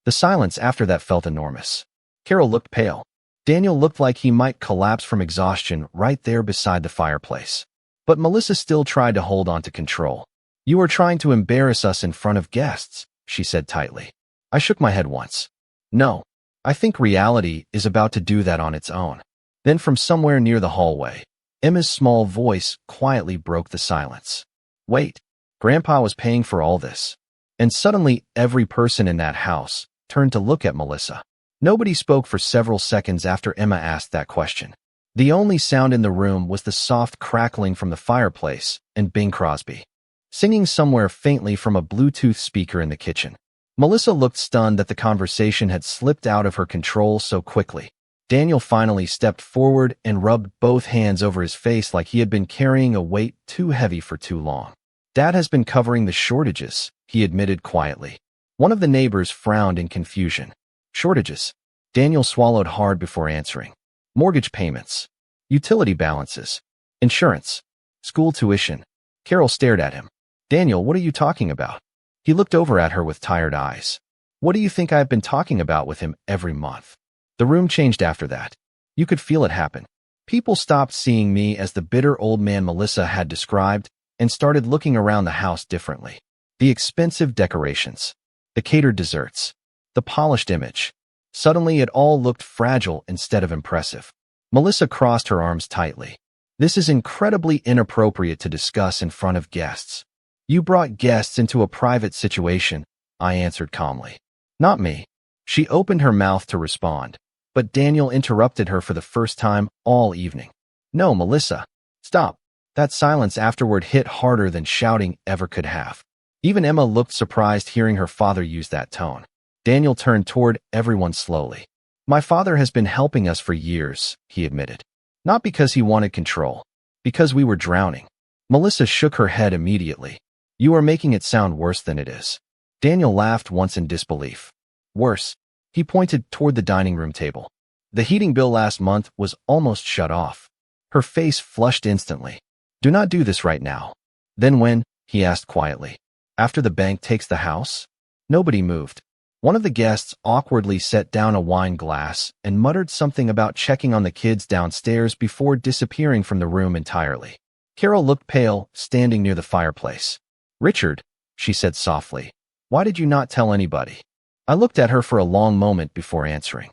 A: The silence after that felt enormous. Carol looked pale. Daniel looked like he might collapse from exhaustion right there beside the fireplace. But Melissa still tried to hold on to control. "You are trying to embarrass us in front of guests," she said tightly. I shook my head once. "No, I think reality is about to do that on its own." Then from somewhere near the hallway, Emma's small voice quietly broke the silence. "Wait, Grandpa was paying for all this." And suddenly every person in that house turned to look at Melissa. Nobody spoke for several seconds after Emma asked that question. The only sound in the room was the soft crackling from the fireplace and Bing Crosby singing somewhere faintly from a Bluetooth speaker in the kitchen. Melissa looked stunned that the conversation had slipped out of her control so quickly. Daniel finally stepped forward and rubbed both hands over his face like he had been carrying a weight too heavy for too long. "Dad has been covering the shortages," he admitted quietly. One of the neighbors frowned in confusion. "Shortages?" Daniel swallowed hard before answering. Mortgage payments, utility balances, insurance, school tuition. Carol stared at him. Daniel, what are you talking about? He looked over at her with tired eyes. What do you think I've been talking about with him every month? The room changed after that. You could feel it happen. People stopped seeing me as the bitter old man Melissa had described and started looking around the house differently. The expensive decorations, the catered desserts, the polished image. Suddenly it all looked fragile instead of impressive. Melissa crossed her arms tightly. This is incredibly inappropriate to discuss in front of guests. You brought guests into a private situation, I answered calmly. Not me. She opened her mouth to respond, but Daniel interrupted her for the first time all evening. No, Melissa. Stop. That silence afterward hit harder than shouting ever could have. Even Emma looked surprised hearing her father use that tone. Daniel turned toward everyone slowly. My father has been helping us for years, he admitted. Not because he wanted control, because we were drowning. Melissa shook her head immediately. You are making it sound worse than it is. Daniel laughed once in disbelief. Worse. He pointed toward the dining room table. The heating bill last month was almost shut off. Her face flushed instantly. Do not do this right now. Then when? He asked quietly. After the bank takes the house? Nobody moved. One of the guests awkwardly set down a wine glass and muttered something about checking on the kids downstairs before disappearing from the room entirely. Carol looked pale, standing near the fireplace. Richard, she said softly, why did you not tell anybody? I looked at her for a long moment before answering.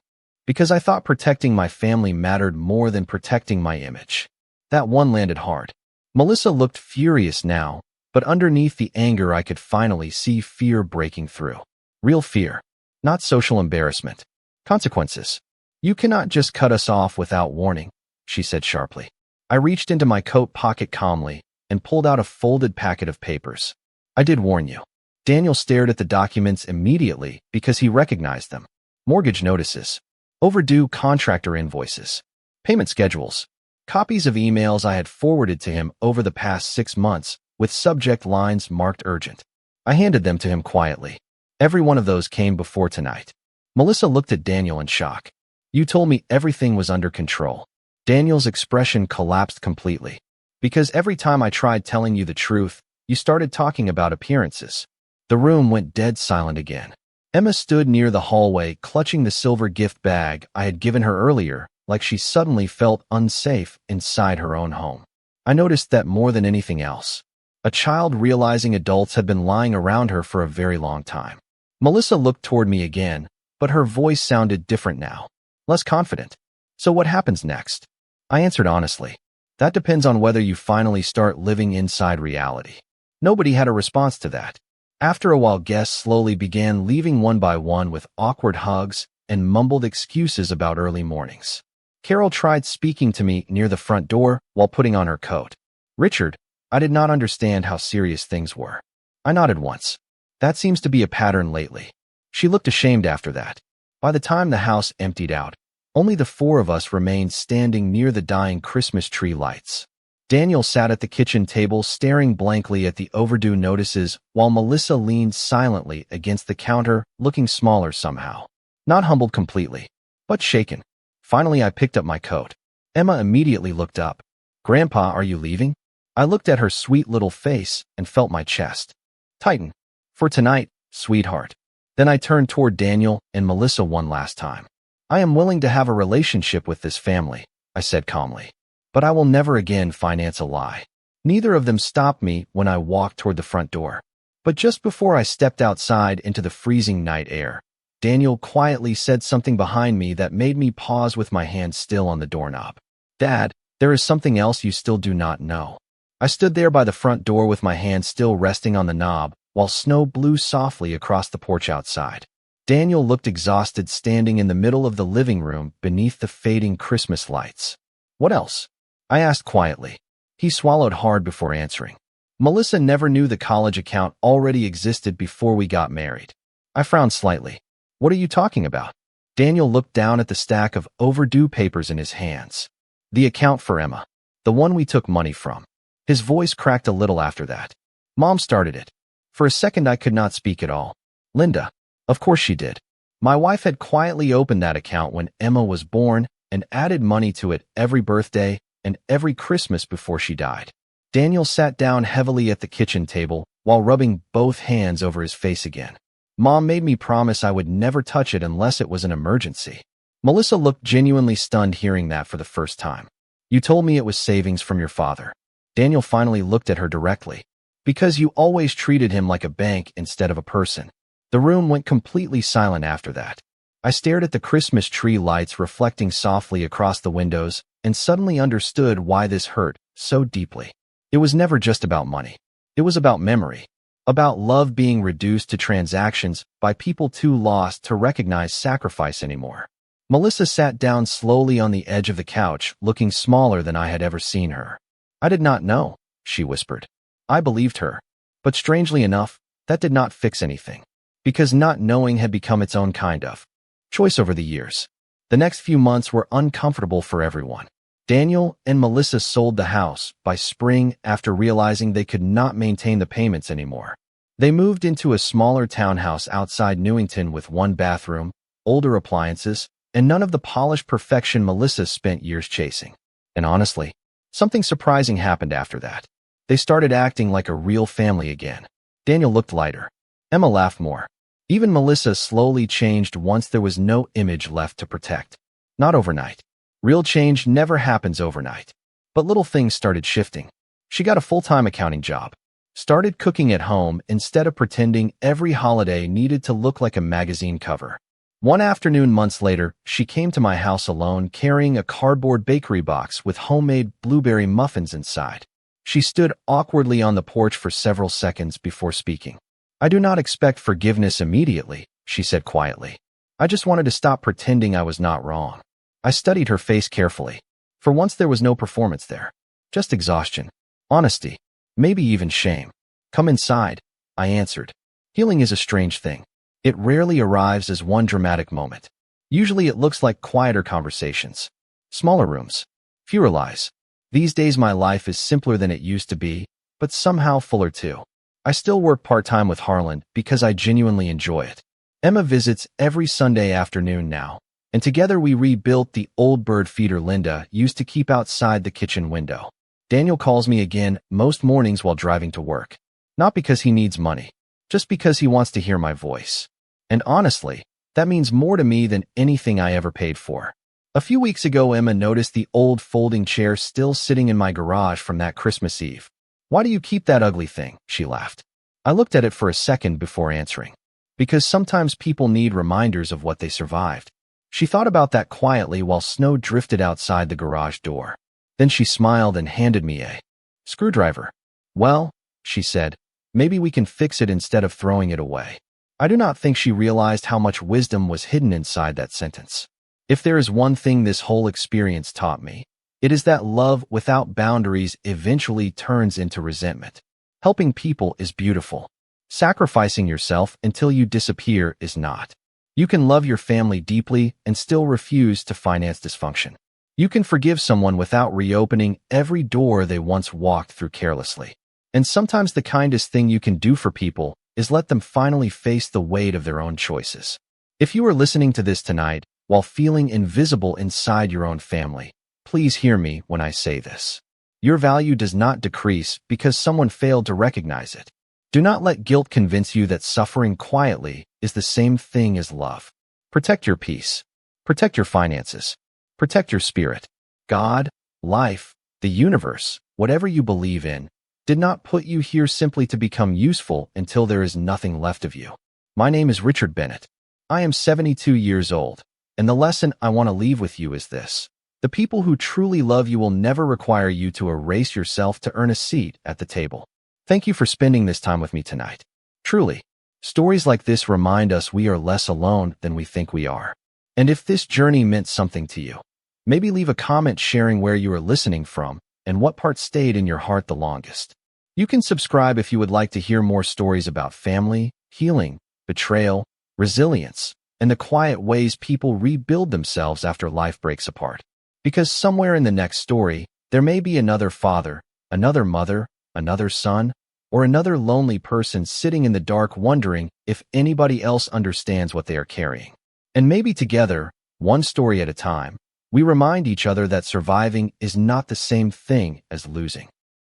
A: Because I thought protecting my family mattered more than protecting my image. That one landed hard. Melissa looked furious now, but underneath the anger I could finally see fear breaking through. Real fear, not social embarrassment. Consequences. You cannot just cut us off without warning, she said sharply. I reached into my coat pocket calmly and pulled out a folded packet of papers. I did warn you. Daniel stared at the documents immediately because he recognized them. Mortgage notices, overdue contractor invoices, payment schedules, copies of emails I had forwarded to him over the past 6 months with subject lines marked urgent. I handed them to him quietly. Every one of those came before tonight. Melissa looked at Daniel in shock. You told me everything was under control. Daniel's expression collapsed completely. Because every time I tried telling you the truth, you started talking about appearances. The room went dead silent again. Emma stood near the hallway, clutching the silver gift bag I had given her earlier, like she suddenly felt unsafe inside her own home. I noticed that more than anything else. A child realizing adults had been lying around her for a very long time. Melissa looked toward me again, but her voice sounded different now, less confident. So what happens next? I answered honestly. That depends on whether you finally start living inside reality. Nobody had a response to that. After a while, guests slowly began leaving one by one with awkward hugs and mumbled excuses about early mornings. Carol tried speaking to me near the front door while putting on her coat. Richard, I did not understand how serious things were. I nodded once. That seems to be a pattern lately. She looked ashamed after that. By the time the house emptied out, only the 4 of us remained standing near the dying Christmas tree lights. Daniel sat at the kitchen table staring blankly at the overdue notices while Melissa leaned silently against the counter, looking smaller somehow. Not humbled completely, but shaken. Finally, I picked up my coat. Emma immediately looked up. Grandpa, are you leaving? I looked at her sweet little face and felt my chest tighten. For tonight, sweetheart. Then I turned toward Daniel and Melissa one last time. I am willing to have a relationship with this family, I said calmly. But I will never again finance a lie. Neither of them stopped me when I walked toward the front door. But just before I stepped outside into the freezing night air, Daniel quietly said something behind me that made me pause with my hand still on the doorknob. Dad, there is something else you still do not know. I stood there by the front door with my hand still resting on the knob while snow blew softly across the porch outside. Daniel looked exhausted standing in the middle of the living room beneath the fading Christmas lights. What else? I asked quietly. He swallowed hard before answering. Melissa never knew the college account already existed before we got married. I frowned slightly. What are you talking about? Daniel looked down at the stack of overdue papers in his hands. The account for Emma. The one we took money from. His voice cracked a little after that. Mom started it. For a second I could not speak at all. Linda. Of course she did. My wife had quietly opened that account when Emma was born and added money to it every birthday and every Christmas before she died. Daniel sat down heavily at the kitchen table while rubbing both hands over his face again. Mom made me promise I would never touch it unless it was an emergency. Melissa looked genuinely stunned hearing that for the first time. You told me it was savings from your father. Daniel finally looked at her directly. Because you always treated him like a bank instead of a person. The room went completely silent after that. I stared at the Christmas tree lights reflecting softly across the windows and suddenly understood why this hurt so deeply. It was never just about money. It was about memory. About love being reduced to transactions by people too lost to recognize sacrifice anymore. Melissa sat down slowly on the edge of the couch, looking smaller than I had ever seen her. I did not know, she whispered. I believed her. But strangely enough, that did not fix anything. Because not knowing had become its own kind of choice over the years. The next few months were uncomfortable for everyone. Daniel and Melissa sold the house by spring after realizing they could not maintain the payments anymore. They moved into a smaller townhouse outside Newington with one bathroom, older appliances, and none of the polished perfection Melissa spent years chasing. And honestly, something surprising happened after that. They started acting like a real family again. Daniel looked lighter. Emma laughed more. Even Melissa slowly changed once there was no image left to protect. Not overnight. Real change never happens overnight. But little things started shifting. She got a full-time accounting job. Started cooking at home instead of pretending every holiday needed to look like a magazine cover. One afternoon months later, she came to my house alone carrying a cardboard bakery box with homemade blueberry muffins inside. She stood awkwardly on the porch for several seconds before speaking. I do not expect forgiveness immediately, she said quietly. I just wanted to stop pretending I was not wrong. I studied her face carefully. For once there was no performance there. Just exhaustion, honesty, maybe even shame. Come inside, I answered. Healing is a strange thing. It rarely arrives as one dramatic moment. Usually it looks like quieter conversations. Smaller rooms. Fewer lies. These days my life is simpler than it used to be, but somehow fuller too. I still work part-time with Harlan because I genuinely enjoy it. Emma visits every Sunday afternoon now, and together we rebuilt the old bird feeder Linda used to keep outside the kitchen window. Daniel calls me again most mornings while driving to work. Not because he needs money, just because he wants to hear my voice. And honestly, that means more to me than anything I ever paid for. A few weeks ago, Emma noticed the old folding chair still sitting in my garage from that Christmas Eve. Why do you keep that ugly thing? She laughed. I looked at it for a second before answering. Because sometimes people need reminders of what they survived. She thought about that quietly while snow drifted outside the garage door. Then she smiled and handed me a screwdriver. Well, she said, maybe we can fix it instead of throwing it away. I do not think she realized how much wisdom was hidden inside that sentence. If there is one thing this whole experience taught me, it is that love without boundaries eventually turns into resentment. Helping people is beautiful. Sacrificing yourself until you disappear is not. You can love your family deeply and still refuse to finance dysfunction. You can forgive someone without reopening every door they once walked through carelessly. And sometimes the kindest thing you can do for people is let them finally face the weight of their own choices. If you are listening to this tonight while feeling invisible inside your own family, please hear me when I say this. Your value does not decrease because someone failed to recognize it. Do not let guilt convince you that suffering quietly is the same thing as love. Protect your peace. Protect your finances. Protect your spirit. God, life, the universe, whatever you believe in, did not put you here simply to become useful until there is nothing left of you. My name is Richard Bennett. I am 72 years old, and the lesson I want to leave with you is this. The people who truly love you will never require you to erase yourself to earn a seat at the table. Thank you for spending this time with me tonight. Truly, stories like this remind us we are less alone than we think we are. And if this journey meant something to you, maybe leave a comment sharing where you are listening from and what part stayed in your heart the longest. You can subscribe if you would like to hear more stories about family, healing, betrayal, resilience, and the quiet ways people rebuild themselves after life breaks apart. Because somewhere in the next story, there may be another father, another mother, another son, or another lonely person sitting in the dark wondering if anybody else understands what they are carrying. And maybe together, one story at a time, we remind each other that surviving is not the same thing as losing.